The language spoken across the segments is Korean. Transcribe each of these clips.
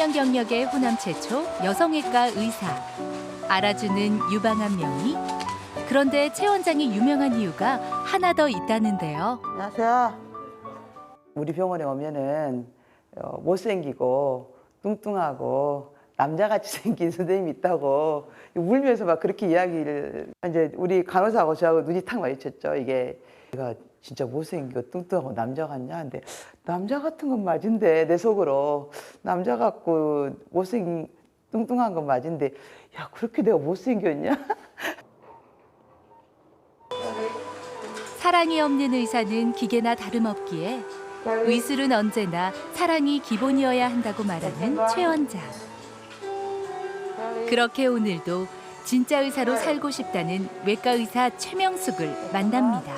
30년 경력의 호남 최초 여성외과 의사. 알아주는 유방암 명의. 그런데 최 원장이 유명한 이유가 하나 더 있다는데요. 안녕하세요. 우리 병원에 오면은 못생기고 뚱뚱하고 남자같이 생긴 선생님이 있다고 울면서 막 그렇게 이야기를 이제 우리 간호사하고 저하고 눈이 탁 마주쳤죠. 이게 내가 진짜 못생기고 뚱뚱하고 남자 같냐? 근데 남자 같은 건 맞은데 내 속으로 남자 같고 못생긴 뚱뚱한 건 맞은데 야 그렇게 내가 못생겼냐? 사랑이 없는 의사는 기계나 다름없기에 의술은 언제나 사랑이 기본이어야 한다고 말하는 최 원장. 그렇게 오늘도 진짜 의사로 살고 싶다는 외과 의사 최명숙을 만납니다.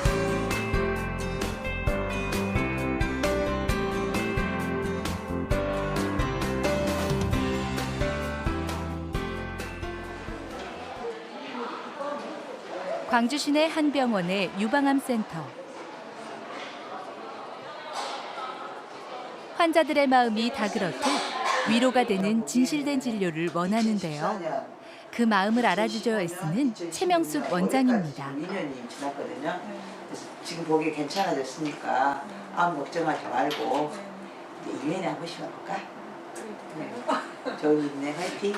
광주 시내 한 병원의 유방암 센터. 환자들의 마음이 다 그렇듯 위로가 되는 진실된 진료를 원하는데요. 그 마음을 알아주려 애쓰는 최명숙 원장입니다. 2년이 지났거든요. 그래서 지금 보기 괜찮아졌으니까 아무 걱정하지 말고 이제 1년에 한 번씩 와볼까? 네. 좋은 일네 화이팅!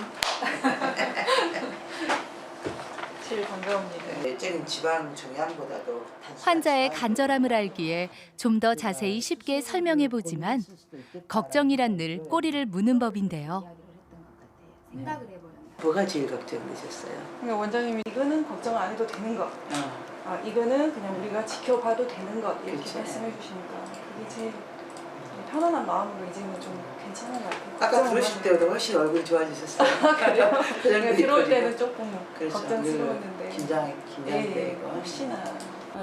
제일 반가웁니다. 뇌적인 지방 종양보다도 환자의 간절함을 알기에 좀 더 자세히 쉽게 설명해 보지만 걱정이란 늘 꼬리를 무는 법인데요. 뭐가 제일 걱정되셨어요? 그러니까 원장님이 이거는 걱정 안 해도 되는 것, 이거는 그냥 우리가 지켜봐도 되는 것 이렇게 그렇죠. 말씀해 주시니까 그게 제일 편안한 마음으로 이제는 좀 괜찮은 것 같아요. 아까 들어오실 때보다 훨씬 얼굴이 좋아지셨어요. 그래요? 그냥 들어올 때는 조금 그렇죠. 걱정스러웠는데 긴장되고 혹시나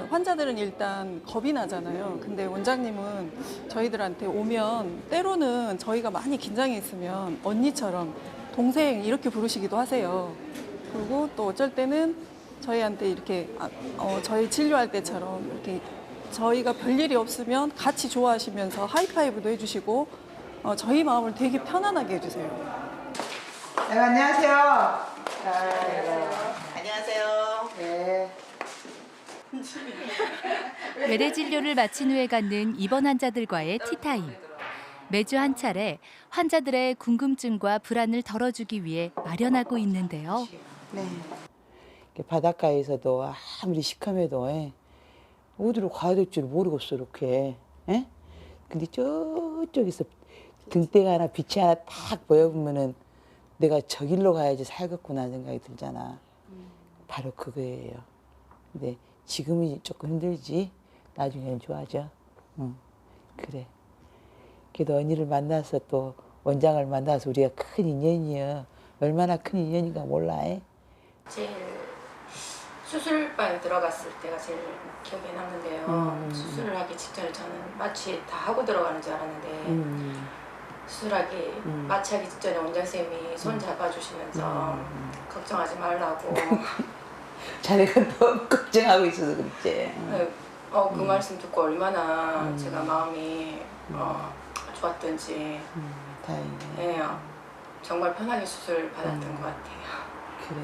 환자들은 일단 겁이 나잖아요. 근데 원장님은 저희들한테 오면 때로는 저희가 많이 긴장해 있으면 언니처럼 동생 이렇게 부르시기도 하세요. 그리고 또 어쩔 때는 저희한테 이렇게 저희 진료할 때처럼 이렇게 저희가 별일이 없으면 같이 좋아하시면서 하이파이브도 해주시고 저희 마음을 되게 편안하게 해주세요. 네, 안녕하세요. 안녕하세요. 네. 외래 진료를 마친 후에 갖는 입원 환자들과의 티타임. 매주 한 차례 환자들의 궁금증과 불안을 덜어주기 위해 마련하고 있는데요. 네. 바닷가에서도 아무리 시커매도 어디로 가야 될 줄 모르겠어 이렇게. 에? 근데 저쪽에서 등대가 하나 빛이 하나 딱 보여보면은 내가 저 길로 가야지 살겠구나 생각이 들잖아. 바로 그거예요. 근데 지금이 조금 힘들지 나중에는 좋아져. 응, 그래. 그래도 언니를 만나서 또 원장을 만나서 우리가 큰 인연이야. 얼마나 큰 인연인가 몰라. 제일 수술방에 들어갔을 때가 제일 기억에 남는데요. 수술을 하기 직전에 저는 마취 다 하고 들어가는 줄 알았는데 수술하기 마취하기 직전에 원장 선생님이 손 잡아주시면서 걱정하지 말라고. 자네가 너무 걱정하고 있어서 그렇지. 그 말씀 듣고 얼마나 제가 마음이 좋았던지. 다행이네. 네, 정말 편하게 수술 받았던 것 같아요. 그래.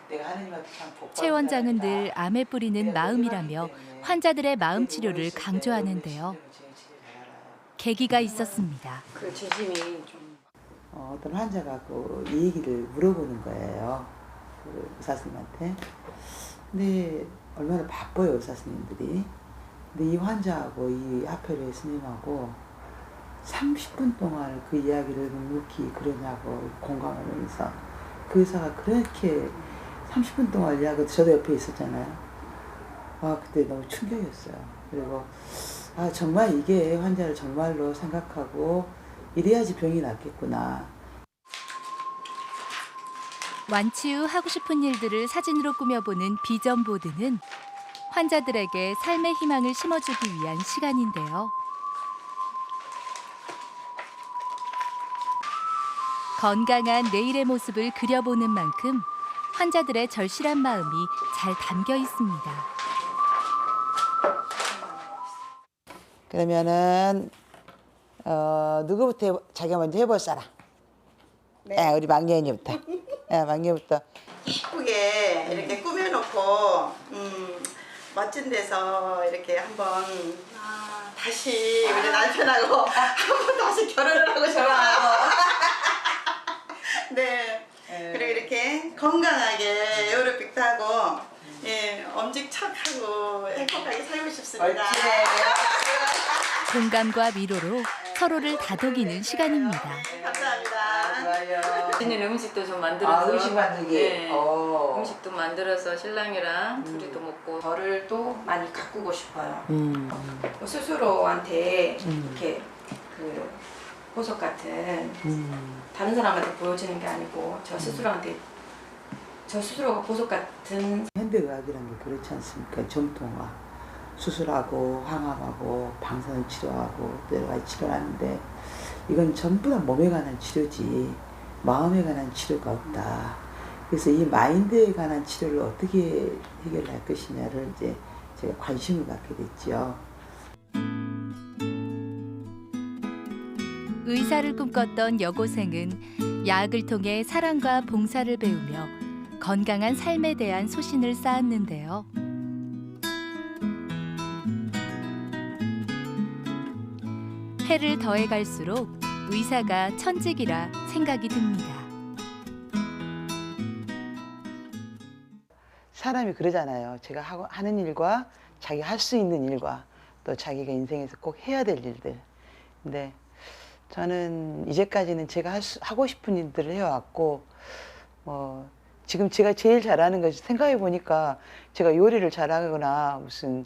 내가 하느님한테 참 복 최 원장은 늘 암에 뿌리는 마음이라며 환자들의 마음 치료를 강조하는데요. 계기가 있었습니다. 그 진심이 좀 어떤 환자가 이 얘기를 물어보는 거예요. 그 의사 선생님한테. 근데 얼마나 바빠요 의사 선생님들이. 근데 이 환자하고 이 아펠의 스님하고 30분 동안 그 이야기를 묵묵히 그러냐고 공감하면서 그 의사가 그렇게 30분 동안 이야기를 저도 옆에 있었잖아요. 와 그때 너무 충격이었어요. 그리고 정말 이게 환자를 정말로 생각하고 이래야지 병이 낫겠구나. 완치 후 하고 싶은 일들을 사진으로 꾸며보는 비전 보드는 환자들에게 삶의 희망을 심어주기 위한 시간인데요. 건강한 내일의 모습을 그려보는 만큼 환자들의 절실한 마음이 잘 담겨 있습니다. 그러면은 누구부터 자기가 먼저 해볼 사람? 네. 우리 막내 언니부터. 막내부터. 예쁘게 이렇게 꾸며놓고 멋진 데서 이렇게 한번 다시 우리 남편하고 한번 다시 결혼을 하고 싶어요. 네. 그리고 이렇게 건강하게 에어로빅도 하고 엄지척하고 행복하게 살고 싶습니다. 공감과 위로로 서로를 다독이는 시간입니다. 감사합니다. 좋아요. 맛있는 음식도 좀 만들어서 음식 만들기. 네. 오. 음식도 만들어서 신랑이랑 둘이도 먹고 저를 또 많이 가꾸고 싶어요. 스스로한테 이렇게 그 보석 같은 다른 사람한테 보여주는 게 아니고 저 스스로가 보석 같은 현대의학이라는 게 그렇지 않습니까? 전통의학. 수술하고 항암하고 방사능 치료하고 또 여러 가지 치료를 하는데 이건 전부 다 몸에 관한 치료지 마음에 관한 치료가 없다. 그래서 이 마인드에 관한 치료를 어떻게 해결할 것이냐를 이제 제가 관심을 갖게 됐죠. 의사를 꿈꿨던 여고생은 야학을 통해 사랑과 봉사를 배우며 건강한 삶에 대한 소신을 쌓았는데요. 해를 더해갈수록 의사가 천직이라 생각이 듭니다. 사람이 그러잖아요. 제가 하는 일과 자기가 할 수 있는 일과 또 자기가 인생에서 꼭 해야 될 일들. 근데 저는 이제까지는 제가 하고 싶은 일들을 해왔고 지금 제가 제일 잘하는 것이 생각해 보니까 제가 요리를 잘하거나 무슨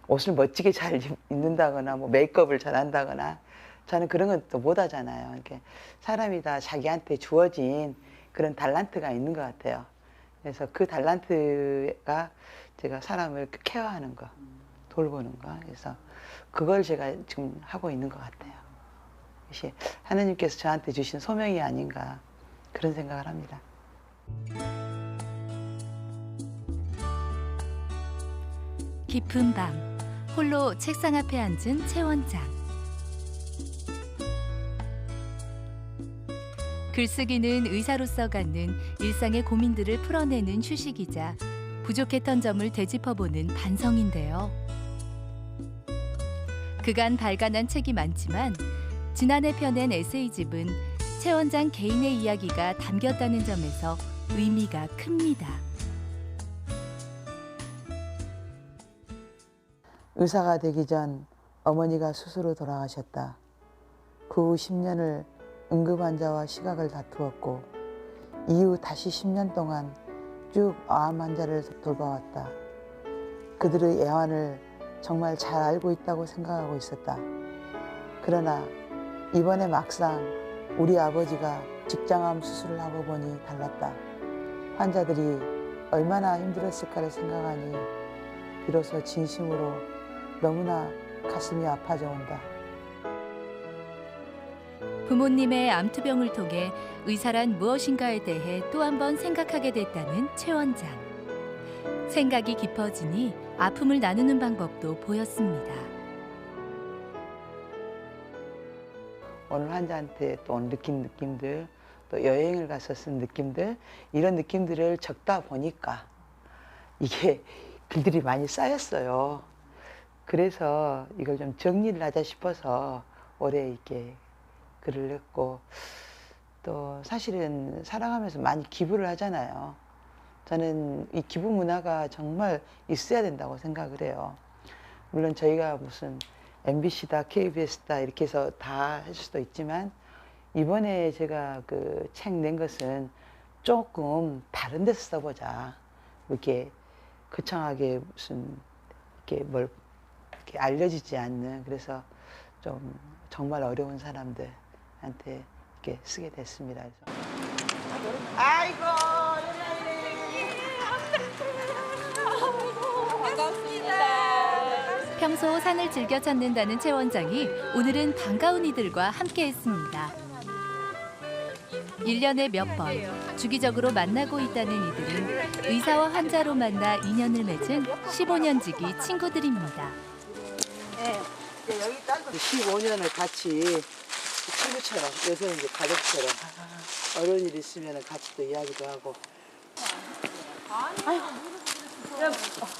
옷을 멋지게 잘 입는다거나 메이크업을 잘한다거나 저는 그런 건 또 못하잖아요. 이렇게 사람이 다 자기한테 주어진 그런 달란트가 있는 것 같아요. 그래서 그 달란트가 제가 사람을 케어하는 거, 돌보는 거. 그래서 그걸 제가 지금 하고 있는 것 같아요. 이것이 하나님께서 저한테 주신 소명이 아닌가 그런 생각을 합니다. 깊은 밤 홀로 책상 앞에 앉은 최 원장. 글쓰기는 의사로서 갖는 일상의 고민들을 풀어내는 휴식이자 부족했던 점을 되짚어보는 반성인데요. 그간 발간한 책이 많지만 지난해 펴낸 에세이집은 최 원장 개인의 이야기가 담겼다는 점에서 의미가 큽니다. 의사가 되기 전 어머니가 스스로 돌아가셨다. 그 후 10년을 응급환자와 시각을 다투었고 이후 다시 10년 동안 쭉 암 환자를 돌봐왔다. 그들의 애환을 정말 잘 알고 있다고 생각하고 있었다. 그러나 이번에 막상 우리 아버지가 직장암 수술을 하고 보니 달랐다. 환자들이 얼마나 힘들었을까를 생각하니 비로소 진심으로 너무나 가슴이 아파져 온다. 부모님의 암투병을 통해 의사란 무엇인가에 대해 또 한 번 생각하게 됐다는 최 원장. 생각이 깊어지니 아픔을 나누는 방법도 보였습니다. 오늘 환자한테 또 느낀 느낌들, 또 여행을 가서 쓴 느낌들, 이런 느낌들을 적다 보니까 이게 글들이 많이 쌓였어요. 그래서 이걸 좀 정리를 하자 싶어서 올해 이렇게 글을 냈고, 또 사실은 살아가면서 많이 기부를 하잖아요. 저는 이 기부 문화가 정말 있어야 된다고 생각을 해요. 물론 저희가 무슨 MBC다, KBS다 이렇게 해서 다 할 수도 있지만 이번에 제가 그 책 낸 것은 조금 다른 데서 써보자. 이렇게 거창하게 무슨 이렇게 뭘 이렇게 알려지지 않는, 그래서 좀 정말 어려운 사람들한테 이렇게 쓰게 됐습니다. 그래서. 아이고, 평소 산을 즐겨 찾는다는 최 원장이 오늘은 반가운 이들과 함께했습니다. 1년에 몇 번 주기적으로 만나고 있다는 이들은 의사와 환자로 만나 인연을 맺은 15년 지기 친구들입니다. 여기 딸도 15년을 같이 친구처럼 요새 이제 가족처럼 어려운 일 있으면 같이 또 이야기도 하고.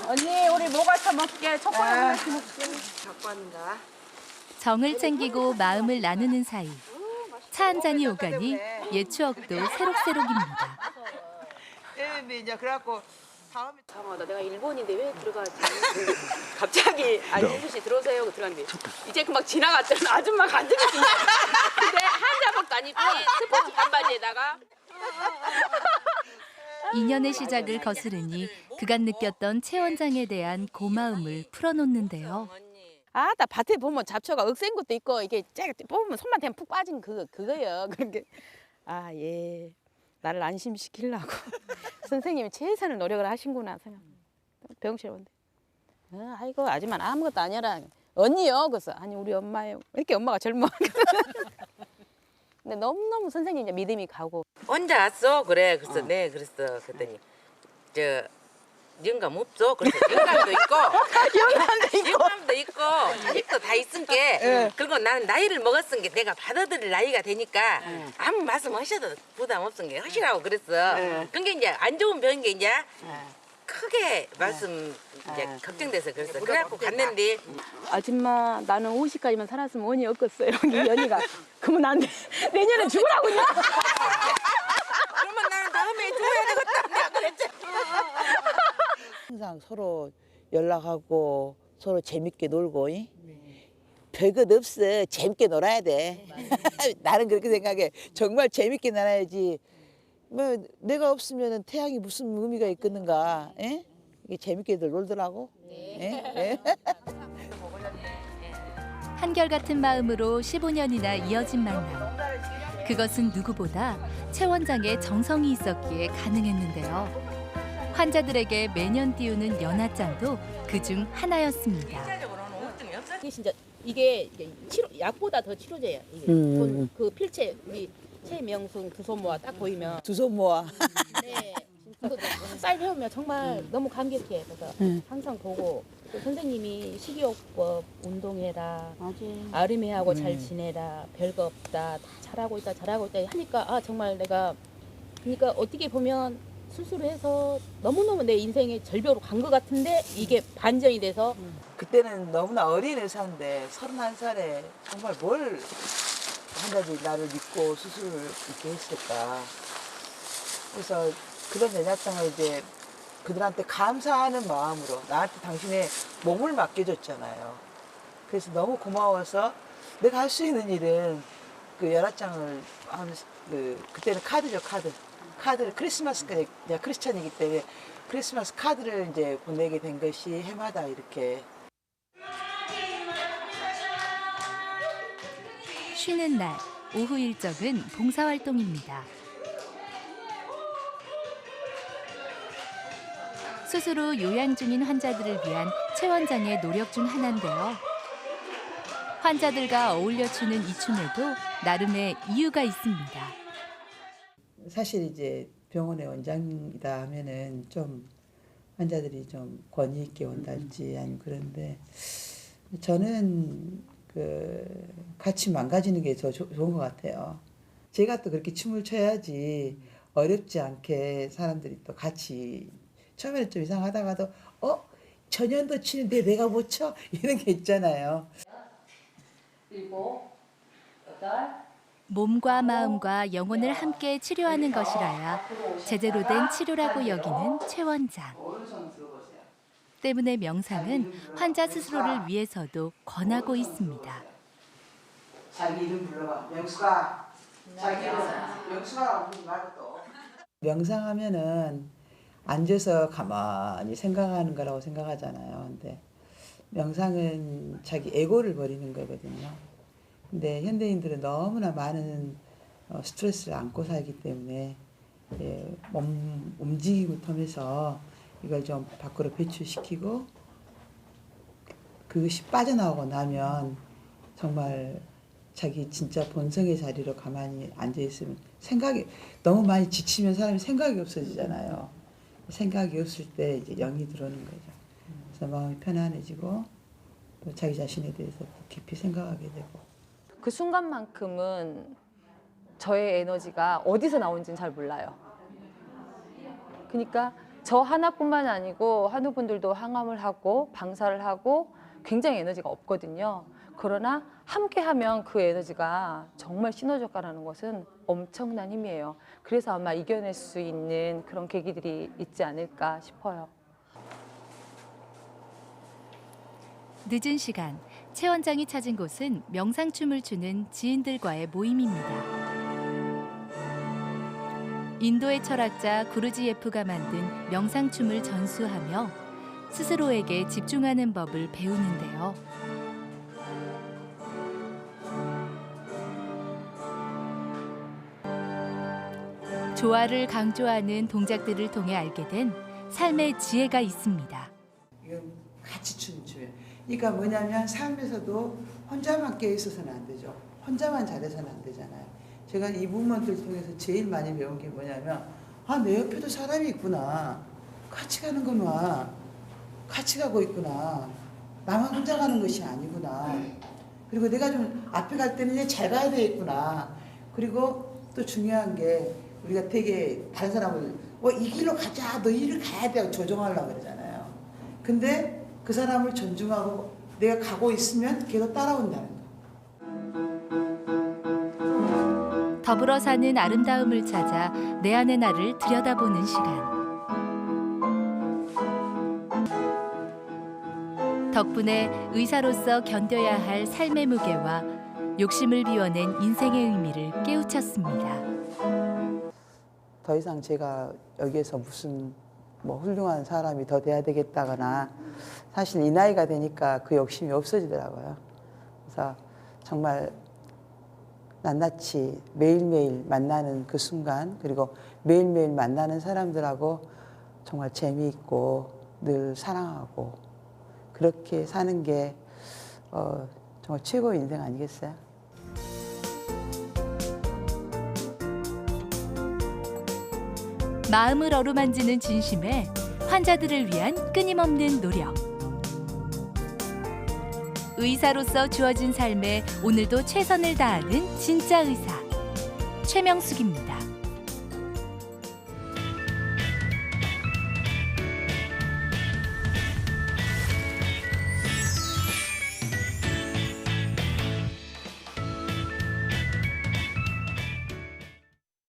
언니 우리 모가차 먹게 초콜릿 하나씩 먹게. 갖고 왔는가? 정을 챙기고 마음을 나누는 사이 차 한 잔이 오가니 옛 추억도 새록새록입니다. 이제 그래갖고 다음에 이상하다. 내가 일본인데 왜 들어가지? 갑자기 안윤수 씨 들어오세요. 들어갔는데 이제 금방 지나갔잖아. 아줌마가 안 들어갔지. 근데 한자복도 안 입고 스포츠 반바지에다가 인연의 시작을 거스르니 그간 느꼈던 최 원장에 대한 고마움을 풀어놓는데요. 아, 나 밭에 보면 잡초가 억센 것도 있고 이게 쫙 뽑으면 손만 대면 푹 빠진 그거예요. 그런 게 아, 예. 나를 안심시키려고 선생님이 최선을 노력을 하신구나 생각. 병실에 온대. 아이고 아줌마는 아무것도 아니라 언니요. 그래서 아니 우리 엄마예요. 왜 이렇게 엄마가 젊어? 근데 너무너무 선생님 이제 믿음이 가고. 혼자 왔어? 그래. 그래서 네 그랬어. 그랬더니 저 영감 없어? 그래서 영감도 있고 영감도 있고 자식도 다 있으니까 그리고 나는 나이를 먹었으니까 내가 받아들일 나이가 되니까 아무 말씀 하셔도 부담 없으니까 하시라고 그랬어. 그게 이제 안 좋은 병인 게 이제 크게 말씀 이제 걱정돼서 그랬어. 그래갖고 갔는데 아줌마 나는 50까지만 살았으면 원이 없겠어요. 이 연희가. 그러면 난 내년에 죽으라고요? 그러면 나는 다음에 죽어야 되겠다. 내가 그랬지. 항상 서로 연락하고 서로 재밌게 놀고 별것 없어. 재밌게 놀아야 돼. 나는 그렇게 생각해. 정말 재밌게 놀아야지. 뭐 내가 없으면 태양이 무슨 의미가 있겠는가. 에? 이게 재밌게들 놀더라고. 에? 한결같은 마음으로 15년이나 이어진 만남. 그것은 누구보다 최 원장의 정성이 있었기에 가능했는데요. 환자들에게 매년 띄우는 연하장도 그중 하나였습니다. 이게 진짜 이게 치료 약보다 더 치료제예요. 이게 그 필체 우리 최명순 두 손 모아 딱 보이면 두 손 모아. 네. 쌀 배우면 정말 너무 감격해. 그래서 항상 보고 또 선생님이 식이요법 운동해라, 아름이하고 잘 지내라, 별거 없다, 다 잘하고 있다 하니까 아 정말 내가 그러니까 어떻게 보면 수술을 해서 너무너무 내 인생의 절벽으로 간 것 같은데 이게 반전이 돼서 그때는 너무나 어린 의사인데 31살에 정말 뭘 환자들이 나를 믿고 수술을 이렇게 했을까. 그래서 그런 연약장을 이제 그들한테 감사하는 마음으로 나한테 당신의 몸을 맡겨줬잖아요. 그래서 너무 고마워서 내가 할 수 있는 일은 그 연합장을 하는 그때는 카드죠, 카드. 카드를 크리스마스까지 내가 크리스찬이기 때문에 크리스마스 카드를 이제 보내게 된 것이 해마다 이렇게. 쉬는 날 오후 일정은 봉사활동입니다. 수술 후 요양 중인 환자들을 위한 최 원장의 노력 중 하나인데요. 환자들과 어울려 추는 이 춤에도 나름의 이유가 있습니다. 사실 이제 병원의 원장이다 하면은 좀 환자들이 좀 권위 있게 온달지 아니면 그런데 저는 그 같이 망가지는 게 더 좋은 것 같아요. 제가 또 그렇게 춤을 춰야지 어렵지 않게 사람들이 또 같이 처음에는 좀 이상하다가도 전년도 치는데 내가 못 쳐? 이런 게 있잖아요. 7, 8 몸과 마음과 영혼을 함께 치료하는 것이라야 제대로 된 치료라고 여기는 최 원장. 때문에 명상은 환자 스스로를 위해서도 권하고 있습니다. 자기 이름 불러봐. 명수가. 자기 이름. 명수가 말고 또. 명상하면은 앉아서 가만히 생각하는 거라고 생각하잖아요. 근데 명상은 자기 에고를 버리는 거거든요. 근데 현대인들은 너무나 많은 스트레스를 안고 살기 때문에 몸 움직이고 하면서 이걸 좀 밖으로 배출시키고 그것이 빠져나오고 나면 정말 자기 진짜 본성의 자리로 가만히 앉아있으면 생각이 너무 많이 지치면 사람이 생각이 없어지잖아요. 생각이 없을 때 이제 영이 들어오는 거죠. 그래서 마음이 편안해지고 또 자기 자신에 대해서 깊이 생각하게 되고. 그 순간만큼은 저의 에너지가 어디서 나오는지는 잘 몰라요. 그러니까 저 하나뿐만 아니고 한우분들도 항암을 하고 방사를 하고 굉장히 에너지가 없거든요. 그러나 함께하면 그 에너지가 정말 시너지효과라는 것은 엄청난 힘이에요. 그래서 아마 이겨낼 수 있는 그런 계기들이 있지 않을까 싶어요. 늦은 시간, 최 원장이 찾은 곳은 명상춤을 추는 지인들과의 모임입니다. 인도의 철학자 구르지예프가 만든 명상춤을 전수하며 스스로에게 집중하는 법을 배우는데요. 조화를 강조하는 동작들을 통해 알게 된 삶의 지혜가 있습니다. 이건 같이 춤을 추요. 그러니까 뭐냐면 삶에서도 혼자만 깨어 있어서는 안 되죠. 혼자만 잘해서는 안 되잖아요. 제가 이 부분들 통해서 제일 많이 배운 게 뭐냐면 내 옆에도 사람이 있구나. 같이 가는 거구나. 같이 가고 있구나. 나만 혼자 가는 것이 아니구나. 그리고 내가 좀 앞에 갈 때는 이제 잘 가야 되겠구나. 그리고 또 중요한 게 우리가 되게 다른 사람을 이 길로 가자. 너 이 길을 가야 돼. 조정하려고 그러잖아요. 근데 그 사람을 존중하고 내가 가고 있으면 걔도 따라온다는 거. 더불어 사는 아름다움을 찾아 내 안의 나를 들여다보는 시간. 덕분에 의사로서 견뎌야 할 삶의 무게와 욕심을 비워낸 인생의 의미를 깨우쳤습니다. 더 이상 제가 여기에서 무슨 훌륭한 사람이 더 돼야 되겠다거나 사실 이 나이가 되니까 그 욕심이 없어지더라고요. 그래서 정말 낱낱이 매일매일 만나는 그 순간 그리고 매일매일 만나는 사람들하고 정말 재미있고 늘 사랑하고 그렇게 사는 게 정말 최고의 인생 아니겠어요? 마음을 어루만지는 진심에 환자들을 위한 끊임없는 노력. 의사로서 주어진 삶에 오늘도 최선을 다하는 진짜 의사 최명숙입니다.